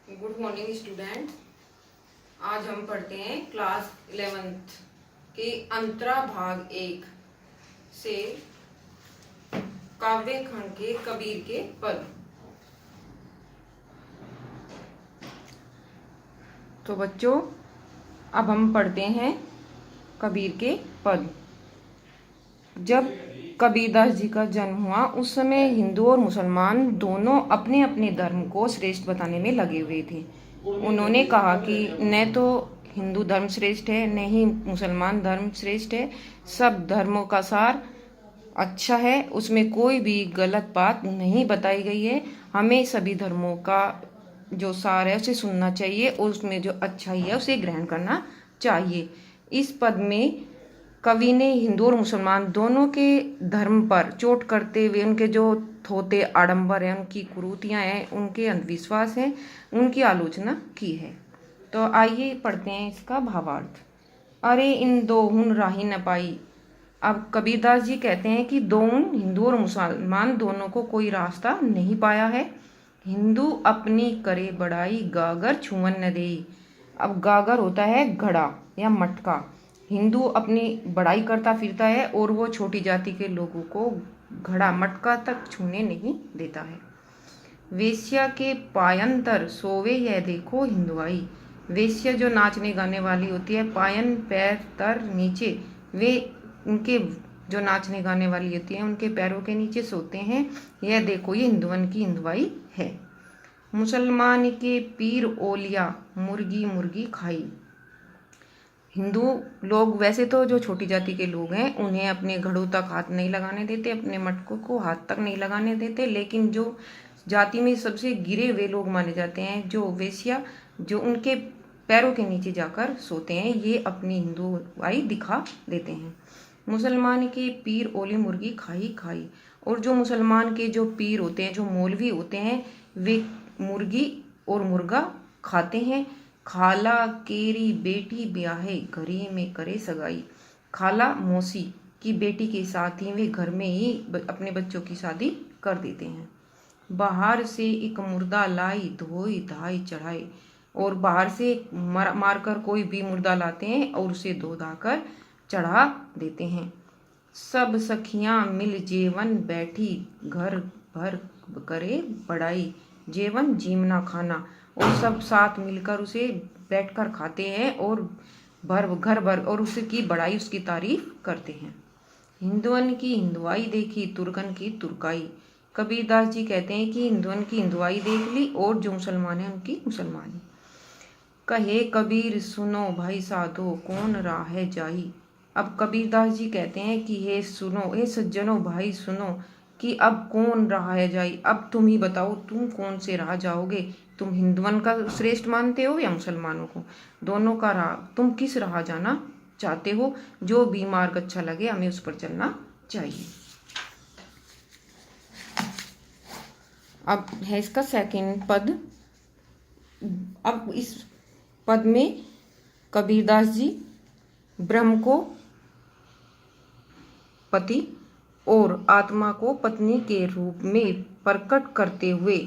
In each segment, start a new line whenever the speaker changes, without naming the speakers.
Good morning student. आज हम पढ़ते हैं क्लास 11th के अंतरा भाग 1 से काव्य खंड के कबीर के पद। तो बच्चों, अब हम पढ़ते हैं कबीर के पद। जब कबीरदास जी का जन्म हुआ उस समय हिंदू और मुसलमान दोनों अपने अपने धर्म को श्रेष्ठ बताने में लगे हुए थे। उन्होंने कहा कि न तो हिंदू धर्म श्रेष्ठ है, न ही मुसलमान धर्म श्रेष्ठ है। सब धर्मों का सार अच्छा है, उसमें कोई भी गलत बात नहीं बताई गई है। हमें सभी धर्मों का जो सार है उसे सुनना चाहिए और उसमें जो अच्छाई है उसे ग्रहण करना चाहिए। इस पद में कवि ने हिंदू और मुसलमान दोनों के धर्म पर चोट करते हुए उनके जो थोते आडंबर हैं, उनकी कुरीतियां हैं, उनके अंधविश्वास हैं, उनकी आलोचना की है। तो आइए पढ़ते हैं इसका भावार्थ। अरे इन दोहुन राही न पाई। अब कबीरदास जी कहते हैं कि दोनों हिंदू और मुसलमान दोनों को कोई रास्ता नहीं पाया है। हिंदू अपनी करे बड़ाई गागर छुअन न दे। अब गागर होता है घड़ा या मटका। हिंदू अपनी बड़ाई करता फिरता है और वो छोटी जाति के लोगों को घड़ा मटका तक छूने नहीं देता है। वेश्या के पायंतर सोवे यह देखो हिंदुआई। वेश्या जो नाचने गाने वाली होती है, पायन पैर तर नीचे, वे उनके जो नाचने गाने वाली होती है उनके पैरों के नीचे सोते हैं। यह देखो ये हिंदुअन की हिंदुआई है। मुसलमान के पीर ओलिया मुर्गी मुर्गी खाई। हिंदू लोग वैसे तो जो छोटी जाति के लोग हैं उन्हें अपने घड़ों तक हाथ नहीं लगाने देते, अपने मटकों को हाथ तक नहीं लगाने देते, लेकिन जो जाति में सबसे गिरे हुए लोग माने जाते हैं, जो वेश्या, जो उनके पैरों के नीचे जाकर सोते हैं, ये अपनी हिंदुआई दिखा देते हैं। मुसलमान के पीर ओली मुर्गी खाई खाई। और जो मुसलमान के जो पीर होते हैं, जो मौलवी होते हैं, वे मुर्गी और मुर्गा खाते हैं। खाला केरी बेटी ब्याहे घरी में करे सगाई। खाला मौसी की बेटी के साथ ही वे घर में ही अपने बच्चों की शादी कर देते हैं। बाहर से एक मुर्दा लाई धोई धाई चढ़ाए। और बाहर से मार कर कोई भी मुर्दा लाते हैं और उसे धो धाकर चढ़ा देते हैं। सब सखियां मिल जेवन बैठी घर भर करे बड़ाई। जेवन जीवना खाना। और सब साथ मिलकर उसे बैठकर खाते हैं और घर भर और उसकी बड़ाई, उसकी तारीफ करते हैं। हिंदुअन की हिंदुआई देखी तुर्कन की तुर्काई। कबीरदास जी कहते हैं कि हिंदुअन की हिंदुआई देख ली और जो मुसलमान है उनकी मुसलमानी। कहे कबीर सुनो भाई साधो कौन राह जाई। अब कबीरदास जी कहते हैं कि हे सुनो, हे सज्जनों, भाई सुनो कि अब कौन राह जाई। अब तुम ही बताओ, तुम कौन से राह जाओगे। तुम हिंदुओं का श्रेष्ठ मानते हो या मुसलमानों को? दोनों का राह, तुम किस राह जाना चाहते हो? जो भी मार्ग अच्छा लगे हमें उस पर चलना चाहिए। अब है इसका सेकंड पद। अब इस पद में कबीरदास जी ब्रह्म को पति और आत्मा को पत्नी के रूप में प्रकट करते हुए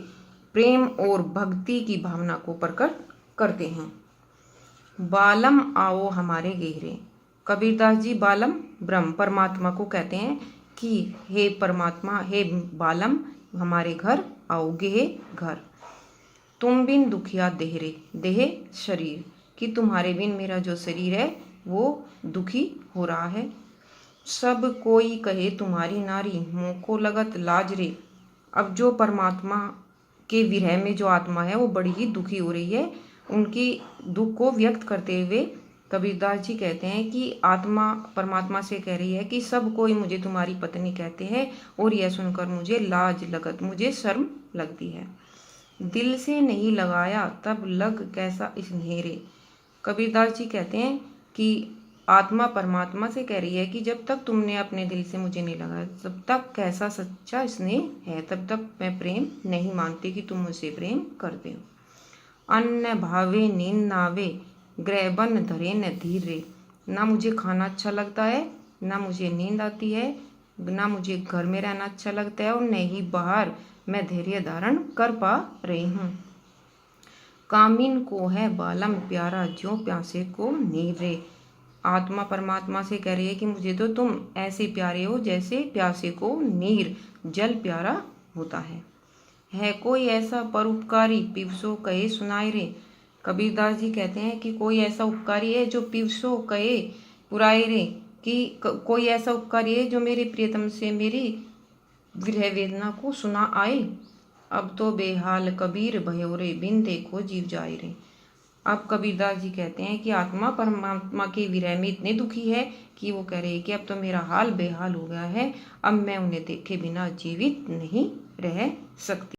प्रेम और भक्ति की भावना को प्रकट करते हैं। बालम आओ हमारे गहरे। कबीरदास जी बालम ब्रह्म परमात्मा को कहते हैं कि हे परमात्मा, हे बालम, हमारे घर आओ। गेहे घर। तुम बिन दुखिया देहरे। देह शरीर, कि तुम्हारे बिन मेरा जो शरीर है वो दुखी हो रहा है। सब कोई कहे तुम्हारी नारी मोको लगत लाज रे। अब जो परमात्मा के विरह में जो आत्मा है वो बड़ी ही दुखी हो रही है। उनकी दुख को व्यक्त करते हुए कबीरदास जी कहते हैं कि आत्मा परमात्मा से कह रही है कि सब कोई मुझे तुम्हारी पत्नी कहते हैं और यह सुनकर मुझे लाज लगत, मुझे शर्म लगती है। दिल से नहीं लगाया तब लग कैसा स्नेहरे। कबीरदास जी कहते हैं कि आत्मा परमात्मा से कह रही है कि जब तक तुमने अपने दिल से मुझे नहीं लगाया तब तक कैसा सच्चा स्नेह है, तब तक मैं प्रेम नहीं मानती कि तुम मुझसे प्रेम करते हो। अन्न भावे नींद नावे ग्रहबन धरे न धीरे। ना मुझे खाना अच्छा लगता है, ना मुझे नींद आती है, ना मुझे घर में रहना अच्छा लगता है और न ही बाहर मैं धैर्य धारण कर पा रही हूँ। कामिन को है बालम प्यारा, ज्यों प्यासे को नीर रे। आत्मा परमात्मा से कह रही है कि मुझे तो तुम ऐसे प्यारे हो जैसे प्यासे को नीर, जल प्यारा होता है कोई ऐसा परोपकारी, पिवसो कहे सुनाए रे। कबीरदास जी कहते हैं कि कोई ऐसा उपकारी है जो पिवसो कहे पुराए रे, कि कोई ऐसा उपकारी है जो मेरे प्रियतम से मेरी विरह वेदना को सुना आए। अब तो बेहाल कबीर भयो रे, बिन देखो जीव जाए रे। अब कबीरदास जी कहते हैं कि आत्मा परमात्मा के विरह में इतने दुखी है कि वो कह रहे हैं कि अब तो मेरा हाल बेहाल हो गया है, अब मैं उन्हें देखे बिना जीवित नहीं रह सकती।